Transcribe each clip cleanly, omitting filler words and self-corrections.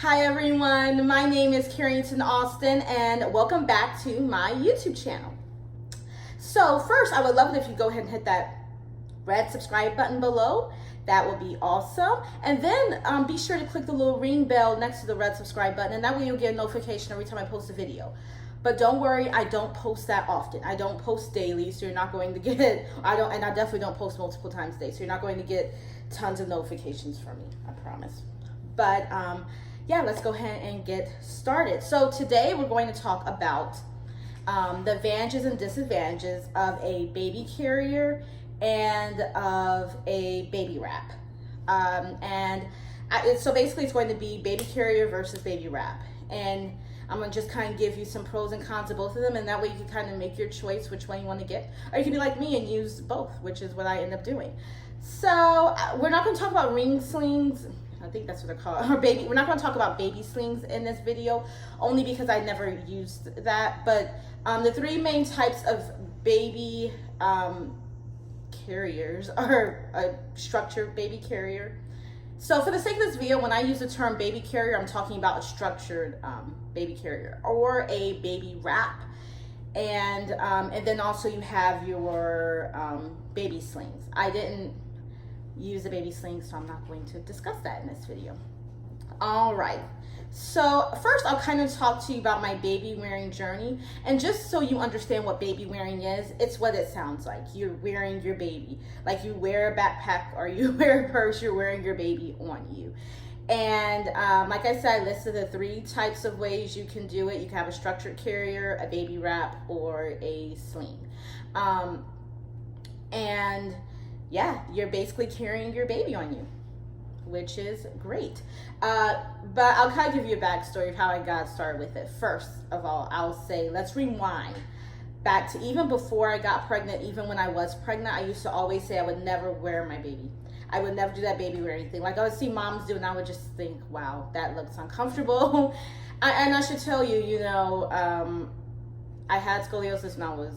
Hi everyone, my name is Carrington Austin and welcome back to my YouTube channel. So first, I would love it if you go ahead and hit that red subscribe button below. That would be awesome. And then be sure to click the little ring bell next to the red subscribe button, and that way you'll get a notification every time I post a video. But don't worry, I don't post that often. I don't post daily, so you're not going to get, I definitely don't post multiple times a day, so you're not going to get tons of notifications from me, I promise. But yeah, let's go ahead and get started. So today we're going to talk about the advantages and disadvantages of a baby carrier and of a baby wrap. So basically it's going to be baby carrier versus baby wrap. And I'm gonna just kind of give you some pros and cons of both of them, and that way you can kind of make your choice which one you want to get. Or you can be like me and use both, which is what I end up doing. So we're not gonna talk about ring slings. I think that's what they're called, or baby. We're not going to talk about baby slings in this video, only because I never used that. But the three main types of baby carriers are a structured baby carrier. So for the sake of this video, when I use the term baby carrier, I'm talking about a structured baby carrier or a baby wrap. And then also you have your baby slings. I didn't use a baby sling, so I'm not going to discuss that in this video. All right, so first I'll kind of talk to you about my baby wearing journey, and just so you understand what baby wearing is, it's what it sounds like. You're wearing your baby, like you wear a backpack or you wear a purse, you're wearing your baby on you. And like I said, I listed the three types of ways you can do it. You can have a structured carrier, a baby wrap, or a sling. And yeah, you're basically carrying your baby on you, which is great. But I'll kind of give you a backstory of how I got started with it. First of all, I'll say, let's rewind back to even before I got pregnant. Even when I was pregnant, I used to always say I would never wear my baby. I would never do that baby wear anything. Like I would see moms do, and I would just think, wow, that looks uncomfortable. And I should tell you, you know, I had scoliosis when I was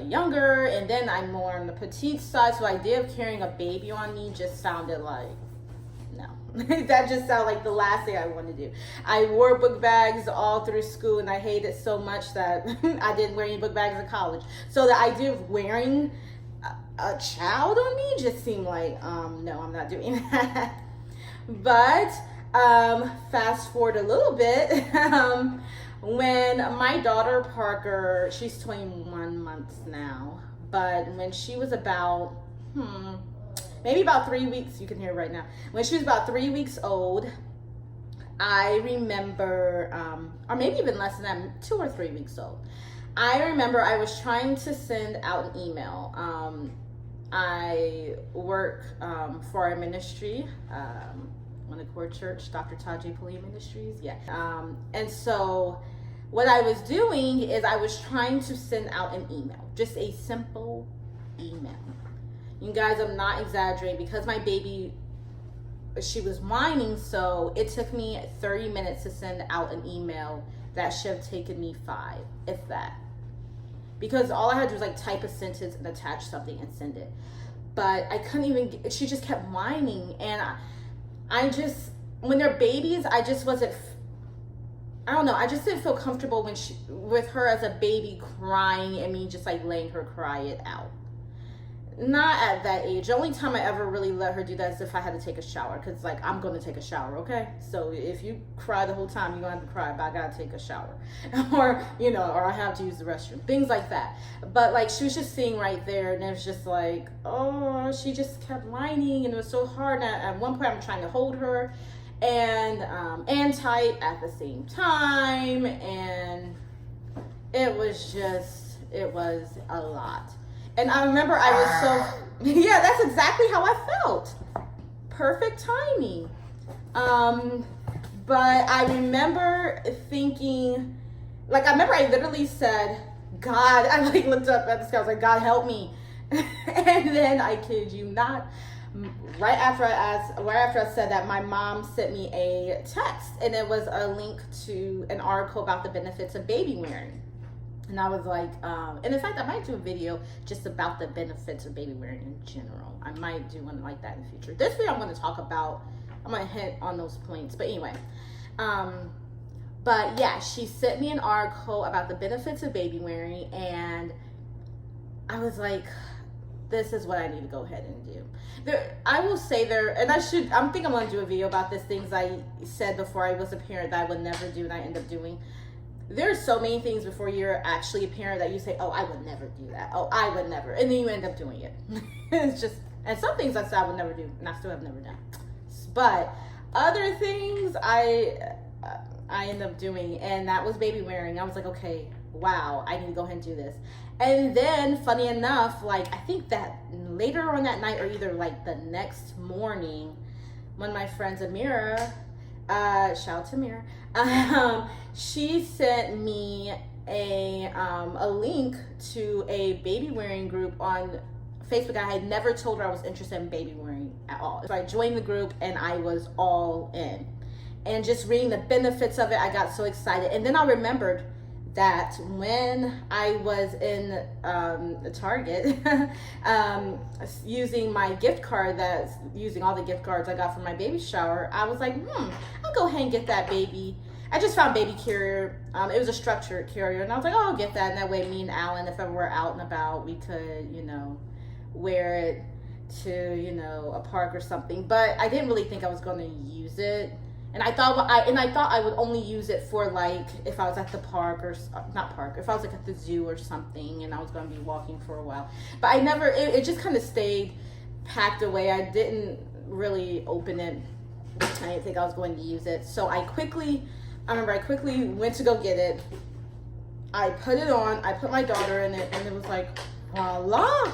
younger, and then I'm more on the petite side, so the idea of carrying a baby on me just sounded like, no. That just sounded like the last thing I wanted to do. I wore book bags all through school, and I hated it so much that I didn't wear any book bags in college. So the idea of wearing a child on me just seemed like, no, I'm not doing that. But fast forward a little bit, when my daughter Parker, she's 21 months now, but when she was about, maybe about 3 weeks, you can hear right now. When she was about 3 weeks old, I remember, or maybe even less than that, 2 or 3 weeks old. I remember I was trying to send out an email. I work for a ministry, Cord Church, Dr. Todd Ministries, yeah. And so what I was doing is I was trying to send out an email, just a simple email. You guys, I'm not exaggerating, because my baby, she was whining, so it took me 30 minutes to send out an email that should have taken me 5, if that. Because all I had to do was like type a sentence and attach something and send it. But I couldn't even, she just kept whining, and I just, when they're babies, I just wasn't, I don't know, I just didn't feel comfortable with her as a baby crying and me just like letting her cry it out. Not at that age. The only time I ever really let her do that is if I had to take a shower, because like, I'm going to take a shower, okay? So if you cry the whole time, you're going to have to cry, but I got to take a shower. Or, you know, or I have to use the restroom, things like that. But like, she was just sitting right there, and it was just like, oh, she just kept whining, and it was so hard. And at one point I'm trying to hold her and type at the same time, and it was a lot. And I remember I was so, yeah, that's exactly how I felt. Perfect timing. But I remember thinking, like, I remember I literally said, God, I like looked up at the sky, I was like, God, help me. And then, I kid you not, right after I said that, my mom sent me a text, and it was a link to an article about the benefits of baby wearing. And I was like, and in fact, I might do a video just about the benefits of baby wearing in general. I might do one like that in the future. This video I'm going to talk about, I'm going to hit on those points. But anyway, But yeah, she sent me an article about the benefits of baby wearing, and I was like, this is what I need to go ahead and do. I will say and I think I'm gonna do a video about this, things I said before I was a parent that I would never do and I end up doing. There's so many things before you're actually a parent that you say, oh, I would never do that. Oh, I would never. And then you end up doing it. It's just, and some things I said I would never do, and I still have never done. But other things I end up doing, and that was baby wearing. I was like, okay, wow, I need to go ahead and do this. And then, funny enough, like, I think that later on that night, or either like the next morning, one of my friends, Amira, shout out to Amira, she sent me a link to a baby wearing group on Facebook. I had never told her I was interested in baby wearing at all. So I joined the group and I was all in. And just reading the benefits of it, I got so excited. And then I remembered that when I was in the Target using my gift card, using all the gift cards I got from my baby shower, I was like, I'll go ahead and get that baby. I just found baby carrier. It was a structured carrier, and I was like, oh, I'll get that. And that way, me and Alan, if ever we're out and about, we could, wear it to, a park or something. But I didn't really think I was going to use it. And I thought I would only use it for, like, if I was at the park or not park, if I was like at the zoo or something and I was going to be walking for a while. But I never, it just kind of stayed packed away. I didn't really open it. I didn't think I was going to use it. So I quickly went to go get it. I put it on, I put my daughter in it, and it was like, voila.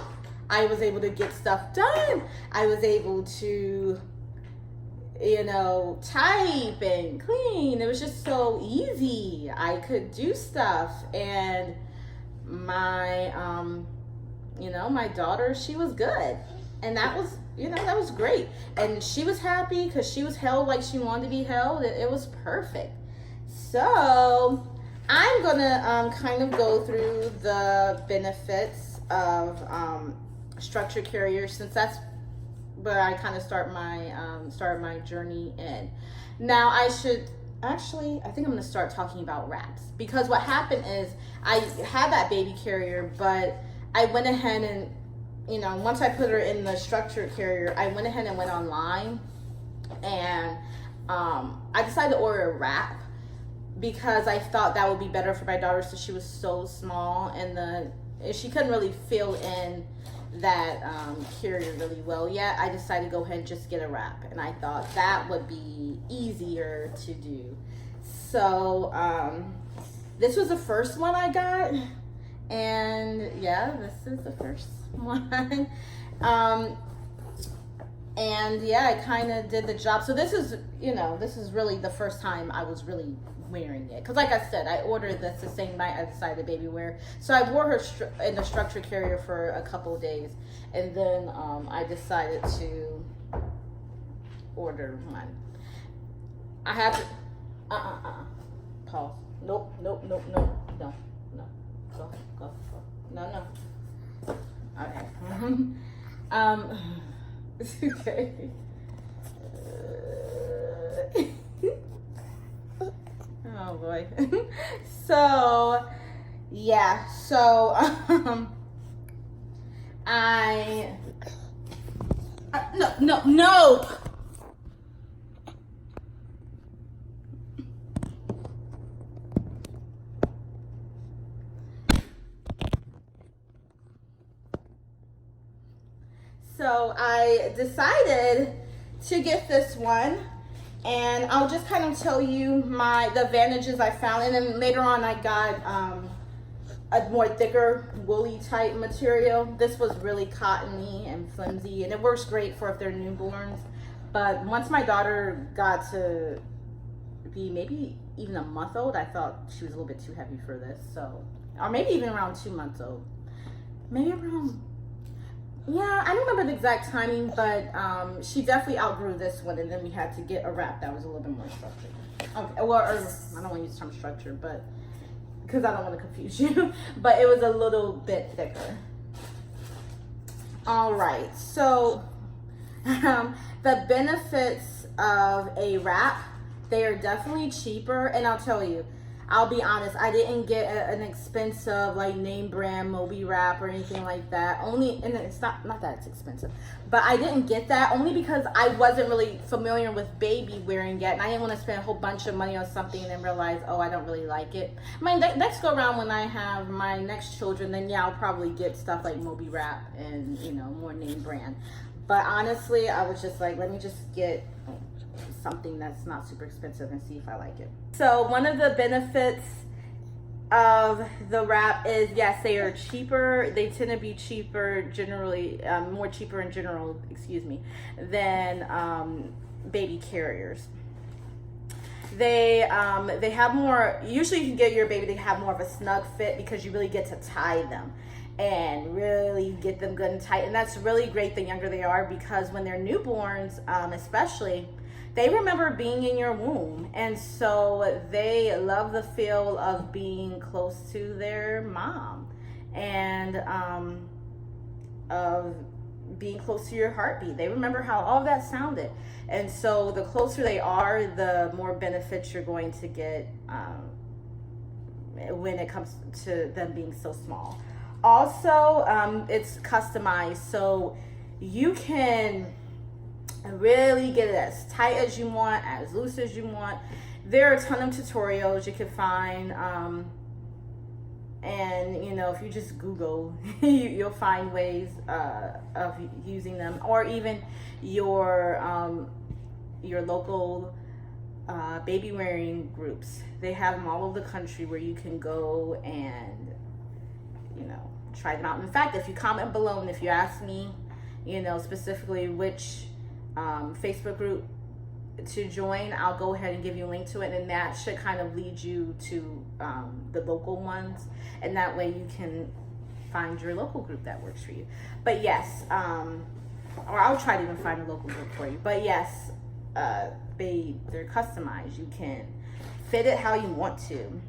I was able to get stuff done. I was able to, type and clean. It was just so easy. I could do stuff. And my, my daughter, she was good. And that was great. And she was happy because she was held like she wanted to be held. It was perfect. So I'm going to kind of go through the benefits of structured carriers, since that's where I kind of started my journey in. Now I think I'm going to start talking about wraps, because what happened is I had that baby carrier, but I went ahead and, once I put her in the structured carrier, I went ahead and went online, and I decided to order a wrap because I thought that would be better for my daughter, since she was so small and she couldn't really fill in that carrier really well yet. I decided to go ahead and just get a wrap, and I thought that would be easier to do. So this was the first one I got, and yeah, this is the first one. And yeah, I kind of did the job. So this is really the first time I was really wearing it, because like I said, I ordered this the same night I decided baby wear. So I wore her in the structured carrier for a couple of days, and then I decided to order one. I have to pause. Nope, no, go no. Okay. Okay. Oh boy. So yeah, so no. So I decided to get this one, and I'll just kind of tell you the advantages I found, and then later on I got a more thicker woolly type material. This was really cottony and flimsy, and it works great for if they're newborns. But once my daughter got to be maybe even a month old, I thought she was a little bit too heavy for this. So, or maybe even around 2 months old. Maybe around, yeah, I don't remember the exact timing, but she definitely outgrew this one, and then we had to get a wrap that was a little bit more structured. Okay, well, I don't want to use the term structured, but because I don't want to confuse you, but it was a little bit thicker. All right, so the benefits of a wrap They are definitely cheaper, and I'll tell you, I'll be honest, I didn't get an expensive like name brand Moby wrap or anything like that. Only, and it's not that it's expensive, but I didn't get that only because I wasn't really familiar with baby wearing yet, and I didn't want to spend a whole bunch of money on something and then realize, oh, I don't really like it. My next go around, when I have my next children, then yeah, I'll probably get stuff like Moby wrap and, you know, more name brand. But honestly, I was just like, let me just get something that's not super expensive and see if I like it. So one of the benefits of the wrap is, yes, they are cheaper. They tend to be cheaper generally, more cheaper in general, excuse me, than baby carriers. They have more, usually you can get your baby, they have more of a snug fit because you really get to tie them and really get them good and tight. And that's really great the younger they are, because when they're newborns, especially, they remember being in your womb, and so they love the feel of being close to their mom and of being close to your heartbeat. They remember how all that sounded, and so the closer they are, the more benefits you're going to get when it comes to them being so small. Also, it's customized, so you can really get it as tight as you want, as loose as you want. There are a ton of tutorials you can find, and you know, if you just Google, you'll find ways of using them, or even your local baby wearing groups. They have them all over the country where you can go and, you know, try them out. In fact, if you comment below and if you ask me, you know, specifically which Facebook group to join, I'll go ahead and give you a link to it, and that should kind of lead you to the local ones, and that way you can find your local group that works for you. But yes, or I'll try to even find a local group for you. But yes, they're customized. You can fit it how you want to.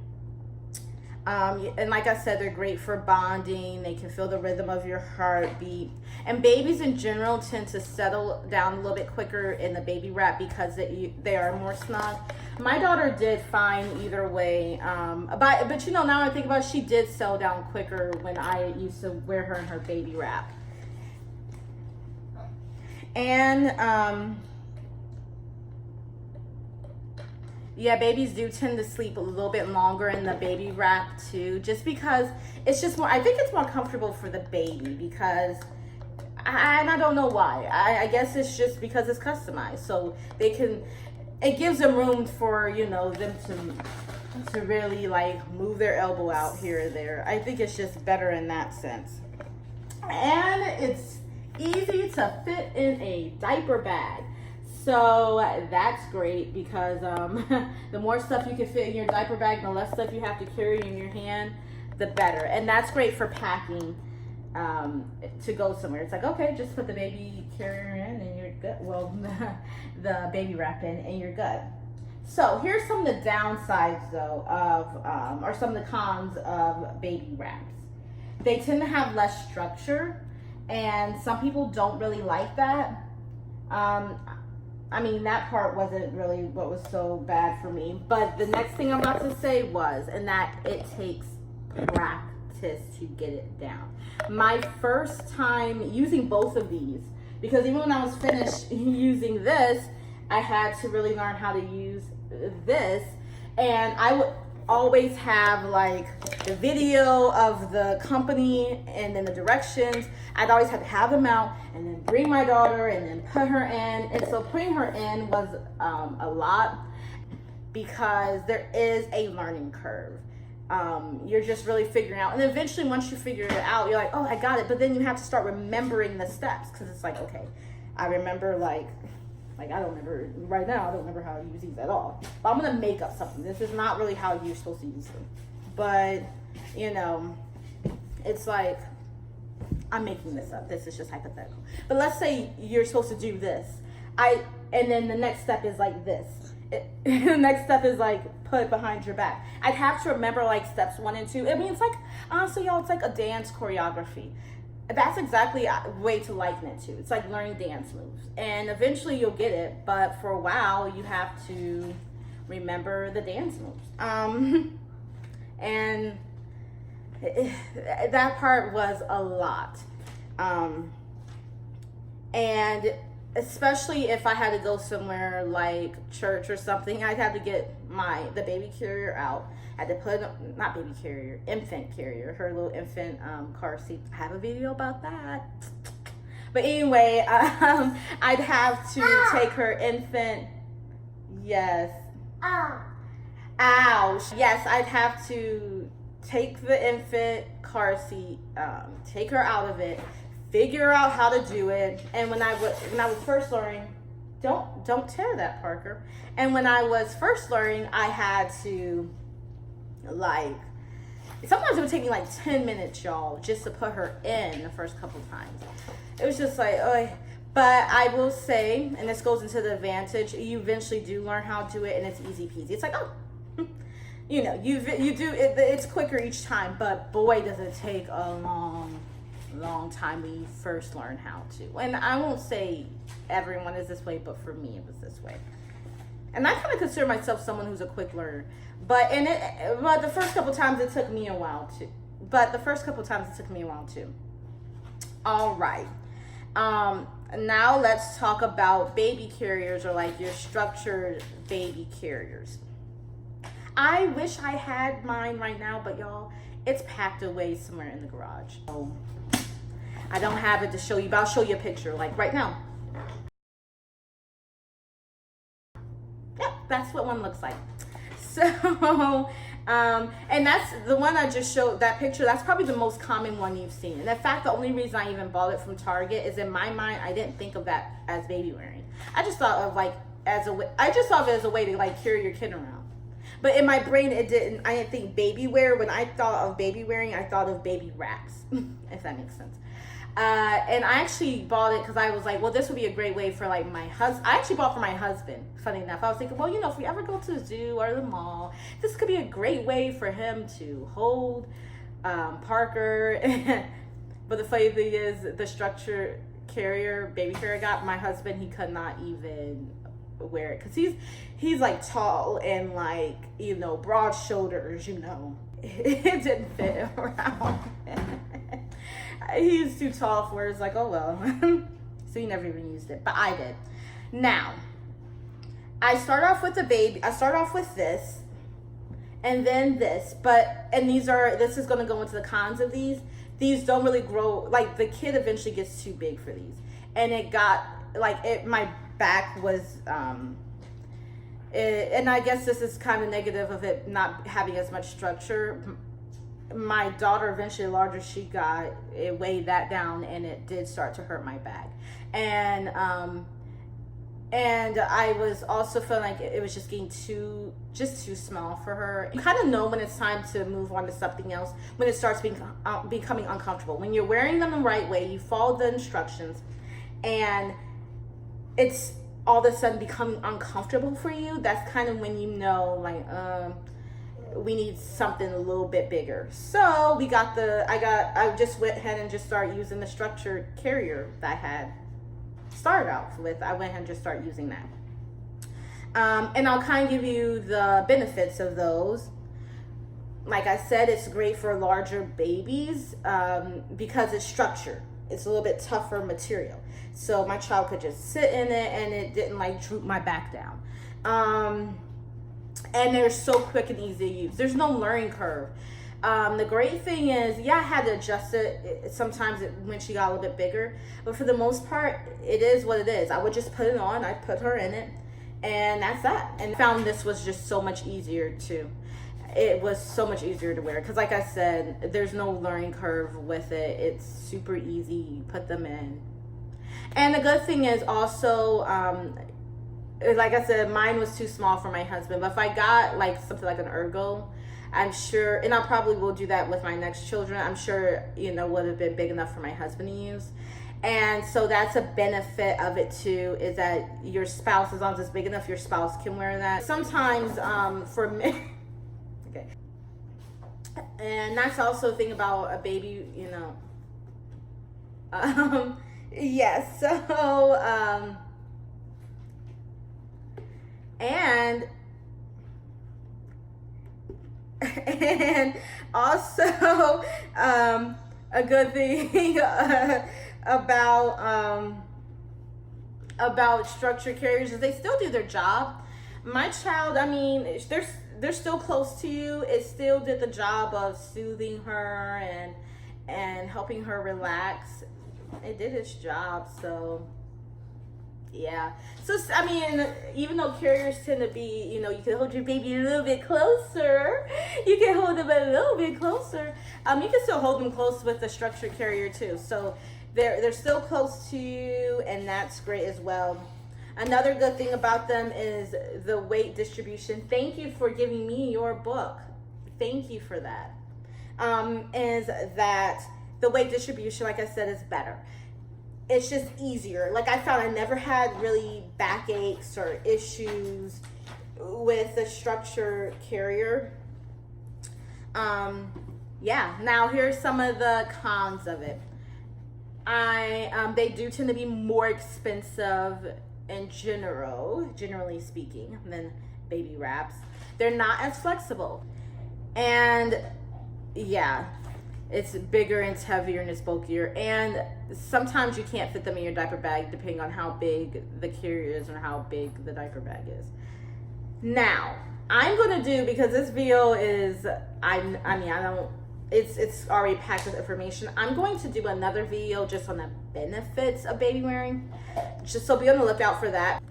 And like I said, they're great for bonding. They can feel the rhythm of your heartbeat. And babies in general tend to settle down a little bit quicker in the baby wrap because they are more snug. My daughter did fine either way. But you know, now I think about it, she did settle down quicker when I used to wear her in her baby wrap. And yeah, babies do tend to sleep a little bit longer in the baby wrap too, just because it's just more, I think it's more comfortable for the baby, because, and I don't know why. I guess it's just because it's customized. So it gives them room for, you know, them to really like move their elbow out here or there. I think it's just better in that sense. And it's easy to fit in a diaper bag. So that's great, because the more stuff you can fit in your diaper bag, the less stuff you have to carry in your hand, the better. And that's great for packing to go somewhere. It's like, okay, just put the baby carrier in and you're good. Well, the baby wrap in and you're good. So here's some of the downsides though of, or some of the cons of baby wraps. They tend to have less structure, and some people don't really like that. I mean, that part wasn't really what was so bad for me. But the next thing I'm about to say was, and that it takes practice to get it down. My first time using both of these, because even when I was finished using this, I had to really learn how to use this. And I would always have like the video of the company and then the directions. I'd always have to have them out and then bring my daughter and then put her in. And so putting her in was a lot, because there is a learning curve. You're just really figuring out, and eventually once you figure it out, you're like, oh, I got it. But then you have to start remembering the steps, because it's like, okay, I remember like I don't remember right now. I don't remember how to use these at all. But I'm gonna make up something. This is not really how you're supposed to use them. But you know, it's like I'm making this up. This is just hypothetical. But let's say you're supposed to do this. And then the next step is like this. The next step is like put it behind your back. I'd have to remember like steps 1 and 2. I mean, it's like, honestly, y'all, it's like a dance choreography. That's exactly a way to liken it to. It's like learning dance moves, and eventually you'll get it, but for a while you have to remember the dance moves. And that part was a lot. And especially if I had to go somewhere like church or something, I'd have to get the baby carrier out. I had to put, not baby carrier, infant carrier, her little infant car seat. I have a video about that. But anyway, I'd have to take her infant, yes. Ouch. Yes, I'd have to take the infant car seat, take her out of it, figure out how to do it. And when I was first learning, don't tear that, Parker. And when I was first learning, I had to, like, sometimes it would take me like 10 minutes, y'all, just to put her in the first couple times. It was just like, oh. But I will say, and this goes into the advantage, you eventually do learn how to do it, and it's easy peasy. It's like, oh, you know, you do it, it's quicker each time, but boy, does it take a long time when you first learn how to. And I won't say everyone is this way, but for me, it was this way. And I kind of consider myself someone who's a quick learner, but the first couple times it took me a while too. All right. Now let's talk about baby carriers, or like your structured baby carriers. I wish I had mine right now, but y'all, it's packed away somewhere in the garage. So I don't have it to show you, but I'll show you a picture like right now. Yep, that's what one looks like. So, and that's the one I just showed, that picture, that's probably the most common one you've seen. And in fact, the only reason I even bought it from Target is, in my mind, I didn't think of that as baby wearing. I just thought of like, I just thought of it as a way to like carry your kid around. But in my brain, I didn't think baby wear. When I thought of baby wearing, I thought of baby wraps, if that makes sense. And I actually bought it because I was like, well, this would be a great way for like my husband. I actually bought for my husband, funny enough. I was thinking, well, you know, if we ever go to the zoo or the mall, this could be a great way for him to hold Parker. But the funny thing is, the structure baby carrier I got, my husband, he could not even wear it because he's like tall and like, you know, broad shoulders, you know. It didn't fit around. He's too tall for it. It's like, oh well. So he never even used it, but I did. Now, I start off with this, and then this, and this is going to go into the cons of these. These don't really grow, like the kid eventually gets too big for these. And it got, like, my back was, and I guess this is kind of negative of it not having as much structure. My daughter, eventually, the larger she got, it weighed that down, and it did start to hurt my back. And I was also feeling like it was just getting too small for her. You kind of know when it's time to move on to something else, when it starts becoming uncomfortable. When you're wearing them the right way, you follow the instructions, and it's all of a sudden becoming uncomfortable for you. That's kind of when you know, like, we need something a little bit bigger. So I just went ahead and just started using the structured carrier that I had started out with. I went ahead and just started using that. And I'll kind of give you the benefits of those. Like I said, it's great for larger babies because it's structured. It's a little bit tougher material. So my child could just sit in it and it didn't like droop my back down. And they're so quick and easy to use. There's no learning curve. The great thing is, yeah, I had to adjust it sometimes when she got a little bit bigger, but for the most part, it is what it is. I would just put it on, I'd put her in it, and that's that. And I found this was just so much easier too. It was so much easier to wear because, like I said, there's no learning curve with it. It's super easy. You put them in. And the good thing is also, like I said, mine was too small for my husband. But if I got like something like an ergo, I'm sure, and I probably will do that with my next children, I'm sure, you know, would have been big enough for my husband to use. And so that's a benefit of it too, is that your spouse, as long as it's big enough, your spouse can wear that. Sometimes for me, okay. And that's also a thing about a baby, you know. Yes, so, and And also, a good thing about structure carriers is they still do their job. My child, I mean, they're still close to you. It still did the job of soothing her and helping her relax. It did its job. So yeah. So I mean, even though carriers tend to be, you know, you can hold your baby a little bit closer. You can hold them a little bit closer. You can still hold them close with the structured carrier too. So they're still close to you, and that's great as well. Another good thing about them is the weight distribution. Thank you for giving me your book. Thank you for that. Is that the weight distribution, like I said, is better. It's just easier. Like I found I never had really backaches or issues with the structure carrier. Yeah, now here's some of the cons of it. They do tend to be more expensive in generally speaking, than baby wraps. They're not as flexible. And yeah, it's bigger and it's heavier and it's bulkier. And sometimes you can't fit them in your diaper bag depending on how big the carrier is or how big the diaper bag is. Now, I'm gonna do, because this video is, it's already packed with information. I'm going to do another video just on the benefits of baby wearing. Just so be on the lookout for that.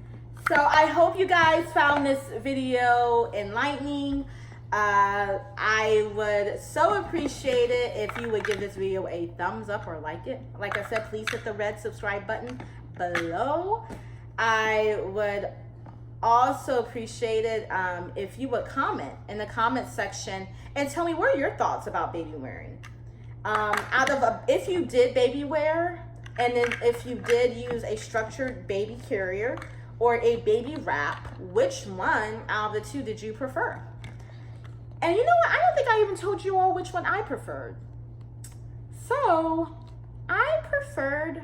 So I hope you guys found this video enlightening. I would so appreciate it if you would give this video a thumbs up or like it. Like I said, please hit the red subscribe button below. I would also appreciate it if you would comment in the comment section and tell me what are your thoughts about baby wearing. If you did baby wear, and then if you did use a structured baby carrier or a baby wrap, which one out of the two did you prefer? And you know what? I don't think I even told you all which one I preferred. So I preferred,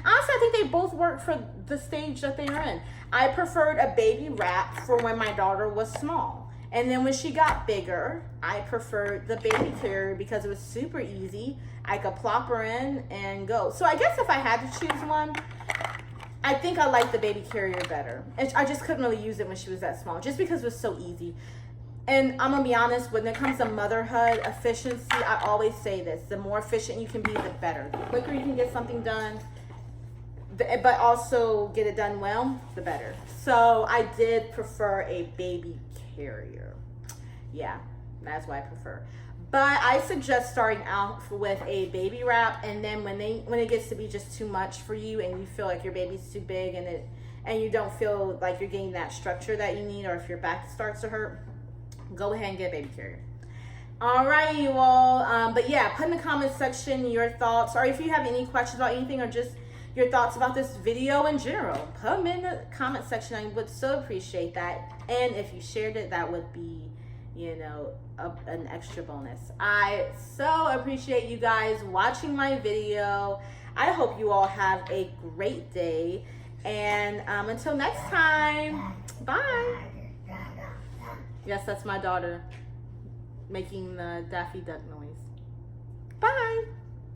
honestly, I think they both work for the stage that they are in. I preferred a baby wrap for when my daughter was small. And then when she got bigger, I preferred the baby carrier because it was super easy. I could plop her in and go. So I guess if I had to choose one, I think I like the baby carrier better. And I just couldn't really use it when she was that small, just because it was so easy. And I'm gonna be honest, when it comes to motherhood efficiency, I always say this: the more efficient you can be, the better. The quicker you can get something done, but also get it done well, the better. So I did prefer a baby carrier. Yeah, that's what I prefer. But I suggest starting out with a baby wrap, and then when it gets to be just too much for you, and you feel like your baby's too big, and you don't feel like you're getting that structure that you need, or if your back starts to hurt, go ahead and get a baby carrier. All right, you all. But yeah, put in the comment section your thoughts, or if you have any questions about anything, or just your thoughts about this video in general. Put them in the comment section. I would so appreciate that. And if you shared it, that would be, you know, an extra bonus. I so appreciate you guys watching my video. I hope you all have a great day. And until next time, bye. Yes, that's my daughter making the Daffy Duck noise. Bye.